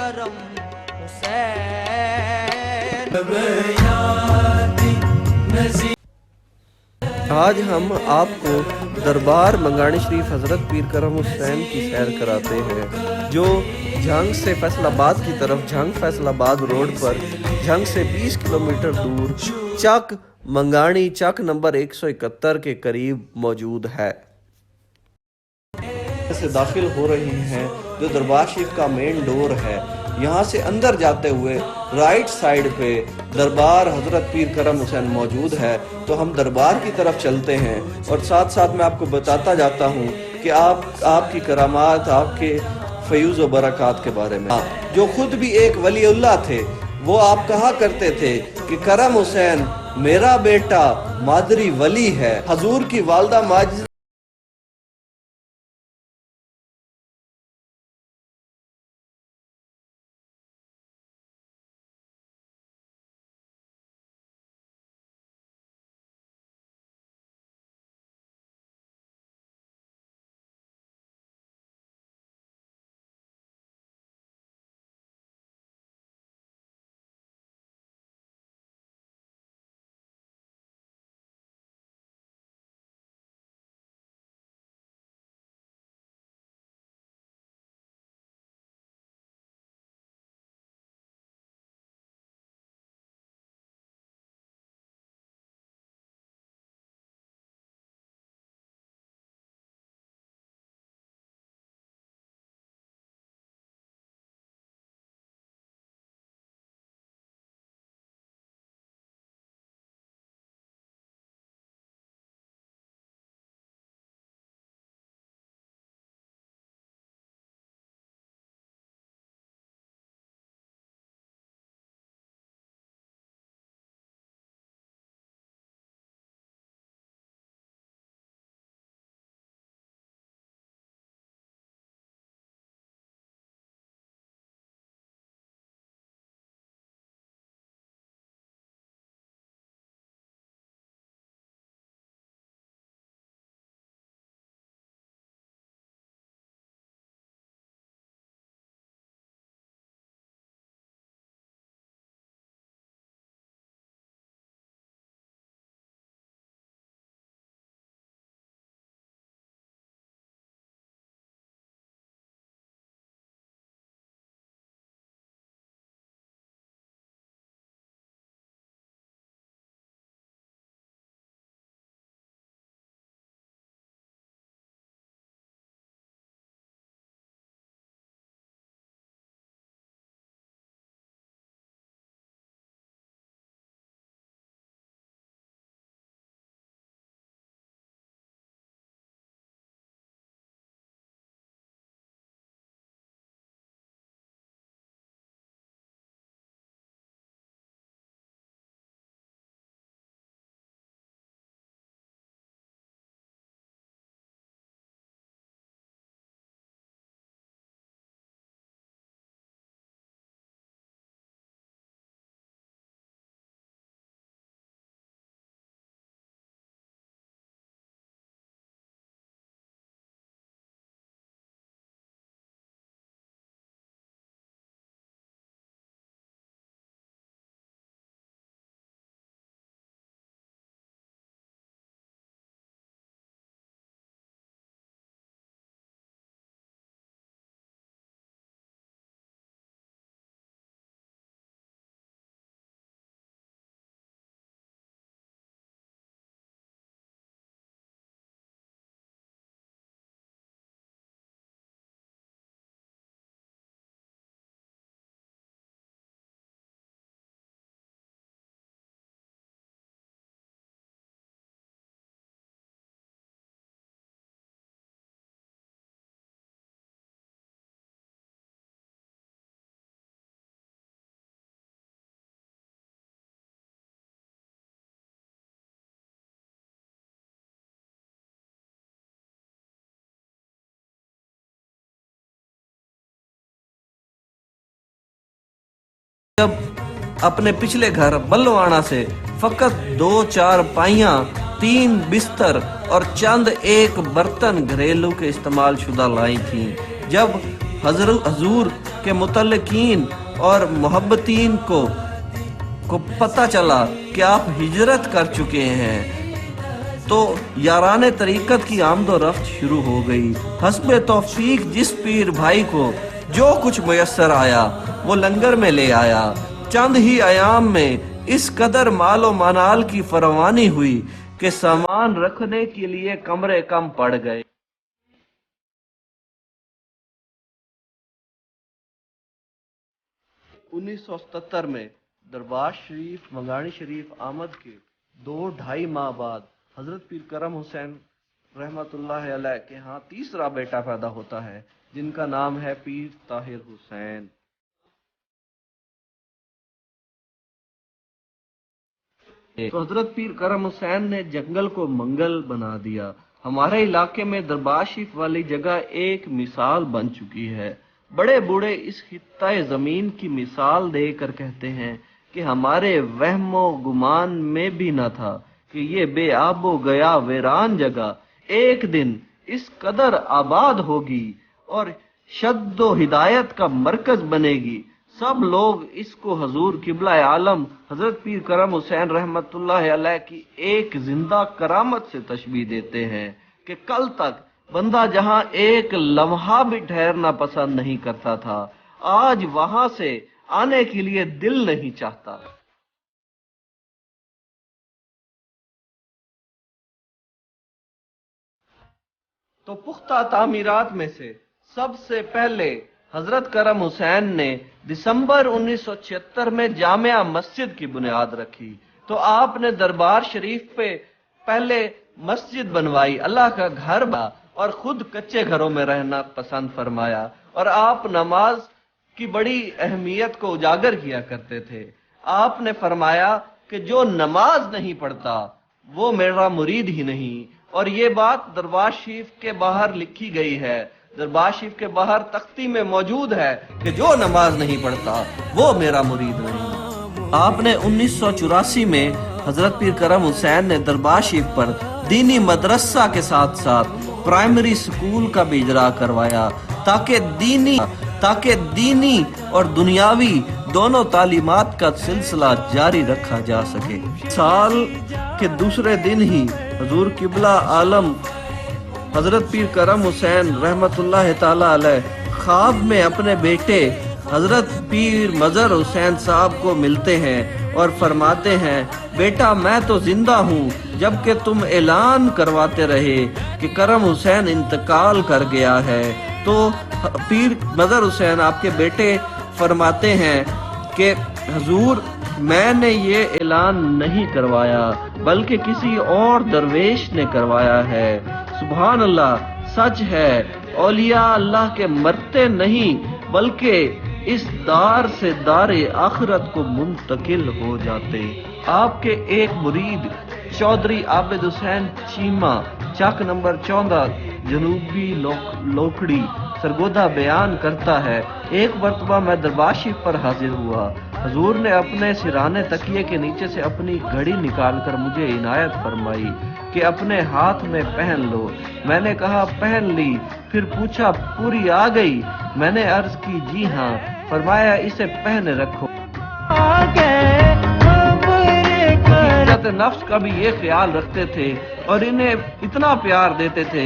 کرم حسین. آج ہم آپ کو دربار منگاڑی شریف حضرت پیر کرم حسین کی سیر کراتے ہیں، جو جھنگ سے فیصل آباد کی طرف جھنگ فیصل آباد روڈ پر جھنگ سے 20 کلومیٹر دور چک منگاڑی چک نمبر 171 کے قریب موجود ہے. سے داخل ہو رہے ہیں جو دربار شریف کا مین ڈور ہے. یہاں سے اندر جاتے ہوئے رائٹ سائیڈ پہ دربار حضرت پیر کرم حسین موجود ہے. تو ہم دربار کی طرف چلتے ہیں اور ساتھ ساتھ میں آپ کو بتاتا جاتا ہوں کہ آپ کی کرامات، آپ کے فیوز و برکات کے بارے میں. جو خود بھی ایک ولی اللہ تھے، وہ آپ کہا کرتے تھے کہ کرم حسین میرا بیٹا مادری ولی ہے. حضور کی والدہ ماجد جب اپنے پچھلے گھر بلوانا سے فقط 2 چارپائیاں، 3 بستر اور چند ایک برتن گھریلو کے استعمال شدہ لائی تھیں. جب حضور کے متعلقین اور محبتین کو پتہ چلا کہ آپ ہجرت کر چکے ہیں تو یاران طریقت کی آمد و رفت شروع ہو گئی۔ حسب توفیق جس پیر بھائی کو جو کچھ میسر آیا وہ لنگر میں لے آیا۔ چند ہی ایام میں اس قدر مال و منال کی فراوانی ہوئی کہ سامان رکھنے کے لیے کمرے کم پڑ گئے۔ 1977 میں دربار شریف منگانی شریف آمد کے 2-2.5 ماہ بعد حضرت پیر کرم حسین رحمت اللہ علیہ کے ہاں تیسرا بیٹا پیدا ہوتا ہے جن کا نام ہے پیر طاہر حسین۔ تو حضرت پیر کرم حسین نے جنگل کو منگل بنا دیا۔ ہمارے علاقے میں دربار شریف والی جگہ ایک مثال بن چکی ہے۔ بڑے بوڑھے اس خطہ زمین کی مثال دے کر کہتے ہیں کہ ہمارے وہم و گمان میں بھی نہ تھا کہ یہ بے آب و گیا ویران جگہ ایک دن اس قدر آباد ہوگی اور شد و ہدایت کا مرکز بنے گی۔ سب لوگ اس کو حضور قبلہ عالم حضرت پیر کرم حسین رحمت اللہ علیہ کی ایک زندہ کرامت سے تشبیہ دیتے ہیں کہ کل تک بندہ جہاں ایک لمحہ بھی ٹھہرنا پسند نہیں کرتا تھا، آج وہاں سے آنے کے لیے دل نہیں چاہتا۔ تو پختہ تعمیرات میں سے سب سے پہلے حضرت کرم حسین نے دسمبر 1976 میں جامع مسجد کی بنیاد رکھی۔ تو آپ نے دربار شریف پہ پہلے مسجد بنوائی، اللہ کا گھر بنا اور خود کچے گھروں میں رہنا پسند فرمایا، اور آپ نماز کی بڑی اہمیت کو اجاگر کیا کرتے تھے۔ آپ نے فرمایا کہ جو نماز نہیں پڑھتا وہ میرا مرید ہی نہیں، اور یہ بات دربار شریف کے باہر لکھی گئی ہے۔ دربار شریف کے باہر تختی میں موجود ہے کہ جو نماز نہیں پڑھتا وہ میرا مرید نہیں۔ آپ نے 1984 میں حضرت پیر کرم حسین نے دربار شریف پر دینی مدرسہ کے ساتھ ساتھ پرائمری سکول کا بھی اجرا کروایا تاکہ دینی اور دنیاوی دونوں تعلیمات کا سلسلہ جاری رکھا جا سکے۔ سال کے دوسرے دن ہی حضور قبلہ عالم حضرت پیر کرم حسین رحمت اللہ تعالی علیہ خواب میں اپنے بیٹے حضرت پیر مظہر حسین صاحب کو ملتے ہیں اور فرماتے ہیں، بیٹا میں تو زندہ ہوں جبکہ تم اعلان کرواتے رہے کہ کرم حسین انتقال کر گیا ہے۔ تو پیر مظہر حسین آپ کے بیٹے فرماتے ہیں کہ حضور میں نے یہ اعلان نہیں کروایا بلکہ کسی اور درویش نے کروایا ہے۔ سبحان اللہ، سچ ہے، اولیاء اللہ کے مرتے نہیں بلکہ اس دار سے دار آخرت کو منتقل ہو جاتے۔ آپ کے ایک مرید چودھری عابد حسین چیمہ چک نمبر 14 جنوبی لوکڑی سرگودا بیان کرتا ہے، ایک مرتبہ میں دربار شریف پر حاضر ہوا، حضور نے اپنے سرانے تکیے کے نیچے سے اپنی گھڑی نکال کر مجھے عنایت فرمائی کہ اپنے ہاتھ میں پہن لو۔ میں نے کہا پہن لی، پھر پوچھا پوری آ گئی؟ میں نے عرض کی جی ہاں۔ فرمایا اسے پہنے رکھو۔ حضرت نفس کا بھی یہ خیال رکھتے تھے اور انہیں اتنا پیار دیتے تھے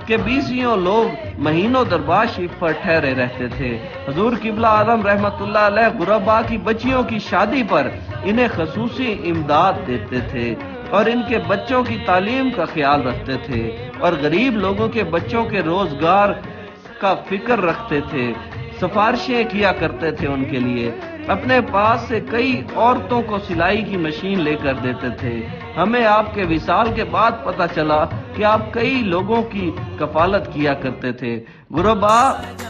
کہ 20 لوگ مہینوں دربار شریف پر ٹھہرے رہتے تھے۔ حضور قبلہ عالم رحمت اللہ علیہ غربا کی بچیوں کی شادی پر انہیں خصوصی امداد دیتے تھے اور ان کے بچوں کی تعلیم کا خیال رکھتے تھے اور غریب لوگوں کے بچوں کے روزگار کا فکر رکھتے تھے، سفارشیں کیا کرتے تھے ان کے لیے۔ اپنے پاس سے کئی عورتوں کو سلائی کی مشین لے کر دیتے تھے۔ ہمیں آپ کے وصال کے بعد پتہ چلا کہ آپ کئی لوگوں کی کفالت کیا کرتے تھے۔ غربا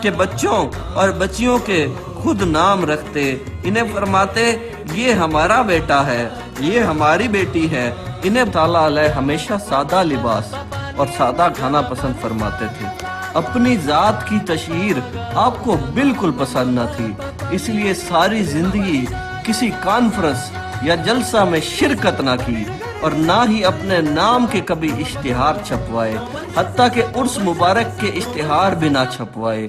کے بچوں اور بچیوں کے خود نام رکھتے، انہیں فرماتے یہ ہمارا بیٹا ہے، یہ ہماری بیٹی ہے۔ انہیں تعالیٰ علیہ ہمیشہ سادہ لباس اور سادہ کھانا پسند فرماتے تھے۔ اپنی ذات کی تشہیر آپ کو بالکل پسند نہ تھی، اس لیے ساری زندگی کسی کانفرنس یا جلسہ میں شرکت نہ کی اور نہ ہی اپنے نام کے کبھی اشتہار چھپوائے، حتیٰ کہ عرس مبارک کے اشتہار بھی نہ چھپوائے۔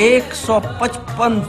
155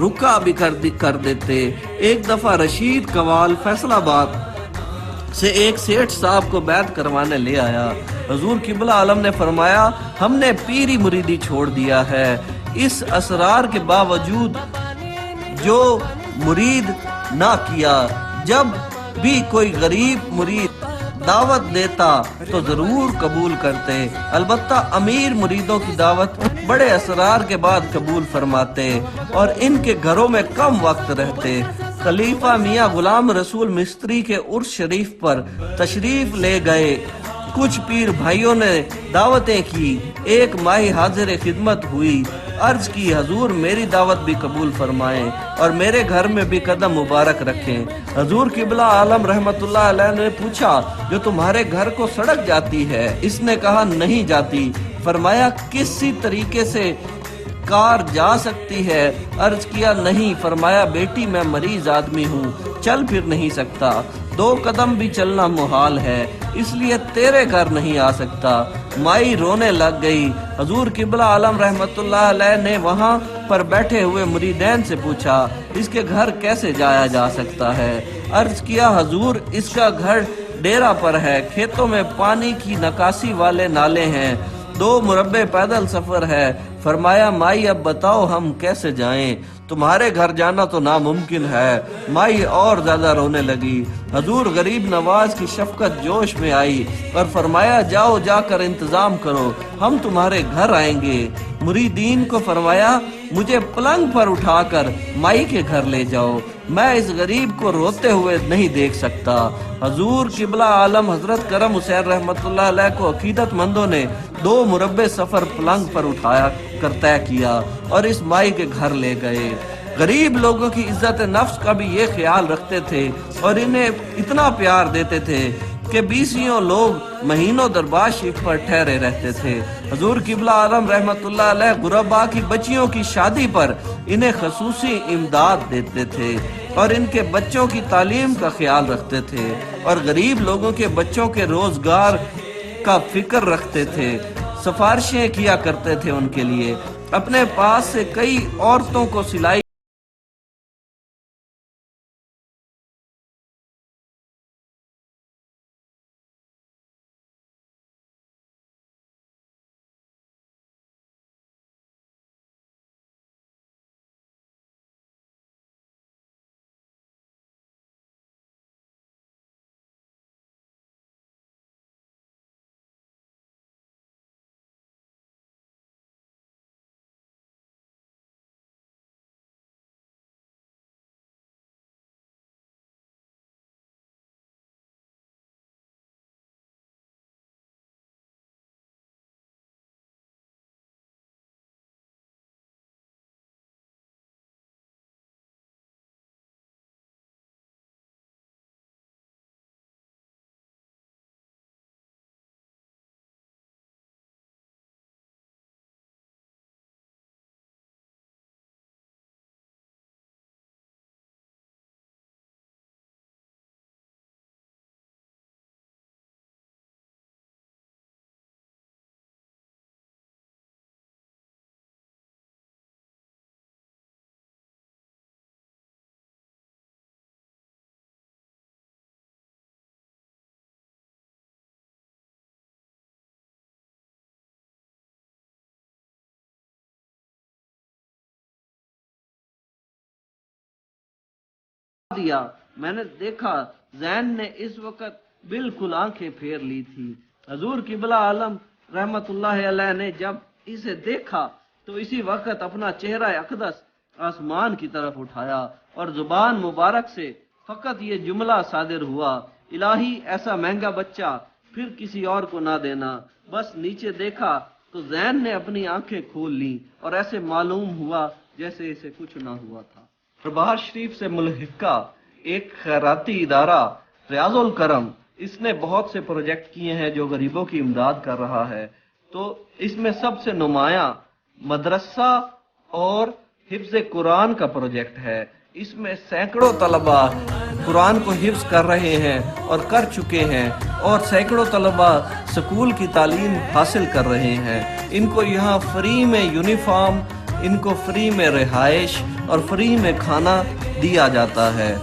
رکا بھی کر دیتے۔ ایک دفعہ رشید قوال فیصل آباد سے ایک سیٹھ صاحب کو بیعت کروانے لے آیا۔ حضور قبلہ عالم نے فرمایا ہم نے پیری مریدی چھوڑ دیا ہے، اس اسرار کے باوجود جو مرید نہ کیا۔ جب بھی کوئی غریب مرید دعوت دیتا تو ضرور قبول کرتے، البتہ امیر مریدوں کی دعوت بڑے اسرار کے بعد قبول فرماتے اور ان کے گھروں میں کم وقت رہتے۔ خلیفہ میاں غلام رسول مستری کے عرس شریف پر تشریف لے گئے، کچھ پیر بھائیوں نے دعوتیں کی، ایک ماہی حاضر خدمت ہوئی، عرض کی حضور میری دعوت بھی قبول فرمائیں اور میرے گھر میں بھی قدم مبارک رکھیں۔ حضور قبلہ عالم رحمت اللہ علیہ نے پوچھا جو تمہارے گھر کو سڑک جاتی ہے؟ اس نے کہا نہیں جاتی۔ فرمایا کسی طریقے سے کار جا سکتی ہے؟ عرض کیا نہیں۔ فرمایا بیٹی میں مریض آدمی ہوں، چل پھر نہیں سکتا، 2 قدم بھی چلنا محال ہے، اس لیے تیرے گھر نہیں آ سکتا۔ مائی رونے لگ گئی۔ حضور قبلہ عالم رحمت اللہ علیہ نے وہاں پر بیٹھے ہوئے مریدین سے پوچھا اس کے گھر کیسے جایا جا سکتا ہے؟ عرض کیا حضور اس کا گھر ڈیرا پر ہے، کھیتوں میں پانی کی نکاسی والے نالے ہیں، 2 مربع پیدل سفر ہے۔ فرمایا مائی اب بتاؤ ہم کیسے جائیں؟ تمہارے گھر جانا تو ناممکن ہے۔ مائی اور زیادہ رونے لگی۔ حضور غریب نواز کی شفقت جوش میں آئی اور فرمایا جاؤ جا کر انتظام کرو، ہم تمہارے گھر آئیں گے۔ مریدین کو فرمایا مجھے پلنگ پر اٹھا کر مائی کے گھر لے جاؤ، میں اس غریب کو روتے ہوئے نہیں دیکھ سکتا۔ حضور قبلہ عالم حضرت کرم حسین رحمت اللہ علیہ کو عقیدت مندوں نے 2 مربع سفر پلنگ پر اٹھایا کر طے کیا اور اس مائی کے گھر لے گئے۔ غریب لوگوں کی عزت نفس کا بھی یہ خیال رکھتے تھے اور انہیں اتنا پیار دیتے تھے کہ 20 لوگ مہینوں دربار شریف پر ٹھہرے رہتے تھے۔ حضور قبلہ عالم رحمت اللہ علیہ غربا کی بچیوں کی شادی پر انہیں خصوصی امداد دیتے تھے اور ان کے بچوں کی تعلیم کا خیال رکھتے تھے اور غریب لوگوں کے بچوں کے روزگار کا فکر رکھتے تھے، سفارشیں کیا کرتے تھے ان کے لیے۔ اپنے پاس سے کئی عورتوں کو سلائی دیا۔ میں نے دیکھا زین نے اس وقت بالکل آنکھیں پھیر لی تھی۔ حضور قبلہ عالم رحمت اللہ علیہ نے جب اسے دیکھا تو اسی وقت اپنا چہرہ اقدس آسمان کی طرف اٹھایا اور زبان مبارک سے فقط یہ جملہ صادر ہوا، الہی ایسا مہنگا بچہ پھر کسی اور کو نہ دینا۔ بس نیچے دیکھا تو زین نے اپنی آنکھیں کھول لیں اور ایسے معلوم ہوا جیسے اسے کچھ نہ ہوا تھا۔ دربار شریف سے ملحقہ ایک خیراتی ادارہ ریاض الکرم، اس نے بہت سے پروجیکٹ کیے ہیں جو غریبوں کی امداد کر رہا ہے۔ تو اس میں سب سے نمایاں مدرسہ اور حفظ قرآن کا پروجیکٹ ہے۔ اس میں سینکڑوں طلبہ قرآن کو حفظ کر رہے ہیں اور کر چکے ہیں، اور سینکڑوں طلبہ سکول کی تعلیم حاصل کر رہے ہیں۔ ان کو یہاں فری میں یونیفارم ان کو فری میں رہائش اور فری میں کھانا دیا جاتا ہے۔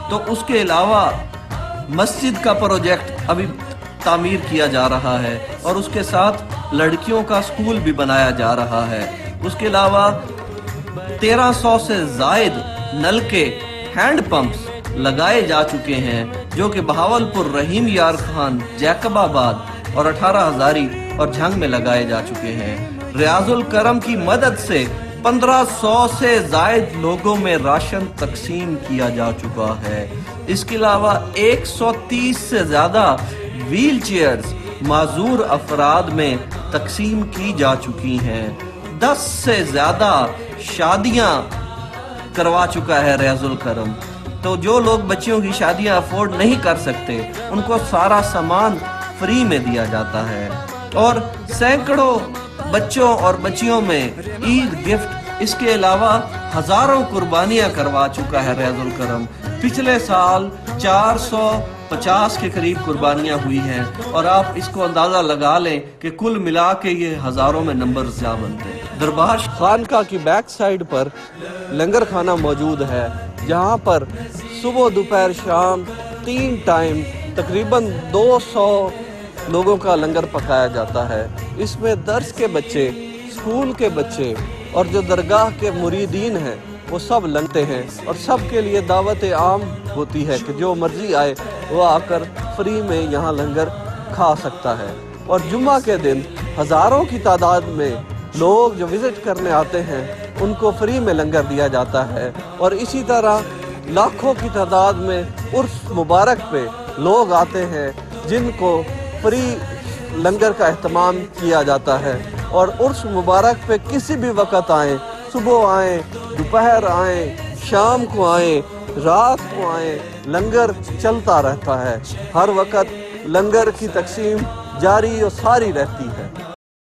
تو اس کے علاوہ مسجد کا پروجیکٹ ابھی تعمیر کیا جا رہا ہے اور اس کے ساتھ لڑکیوں کا اسکول بھی بنایا جا رہا ہے۔ اس کے علاوہ 1300 سے زائد نلکے ہینڈ پمپس لگائے جا چکے ہیں جو کہ بہاولپور، رحیم یار خان، جیکب آباد اور 18 ہزاری اور جھنگ میں لگائے جا چکے ہیں۔ ریاض الکرم کی مدد سے 1500 سے زائد لوگوں میں راشن تقسیم کیا جا چکا ہے۔ اس کے علاوہ 130 سے زیادہ ویل چیئرز معذور افراد میں تقسیم کی جا چکی ہیں۔ 10 سے زیادہ شادیاں کروا چکا ہے ریاض الکرم۔ تو جو لوگ بچیوں کی شادیاں افورڈ نہیں کر سکتے ان کو سارا سامان فری میں دیا جاتا ہے، اور سینکڑوں بچوں اور بچیوں میں عید گفٹ، اس کے علاوہ ہزاروں قربانیاں کروا چکا ہے ریاض الکرم۔ پچھلے سال 450 کے قریب قربانیاں ہوئی ہیں، اور آپ اس کو اندازہ لگا لیں کہ کل ملا کے یہ ہزاروں میں نمبر زیادہ بنتے ہیں۔ دربار خانقاہ کی بیک سائیڈ پر لنگر خانہ موجود ہے، جہاں پر صبح، دوپہر، شام 3 ٹائم تقریباً 200 لوگوں کا لنگر پکایا جاتا ہے۔ اس میں درس کے بچے، اسکول کے بچے اور جو درگاہ کے مریدین ہیں وہ سب لنگتے ہیں، اور سب کے لیے دعوت عام ہوتی ہے کہ جو مرضی آئے وہ آ کر فری میں یہاں لنگر کھا سکتا ہے۔ اور جمعہ کے دن ہزاروں کی تعداد میں لوگ جو وزٹ کرنے آتے ہیں ان کو فری میں لنگر دیا جاتا ہے، اور اسی طرح لاکھوں کی تعداد میں عرس مبارک پہ لوگ آتے ہیں جن کو فری لنگر کا اہتمام کیا جاتا ہے۔ اور عرس مبارک پہ کسی بھی وقت آئیں، صبح آئیں، دوپہر آئیں، شام کو آئیں، رات کو آئیں، لنگر چلتا رہتا ہے۔ ہر وقت لنگر کی تقسیم جاری اور ساری رہتی ہے۔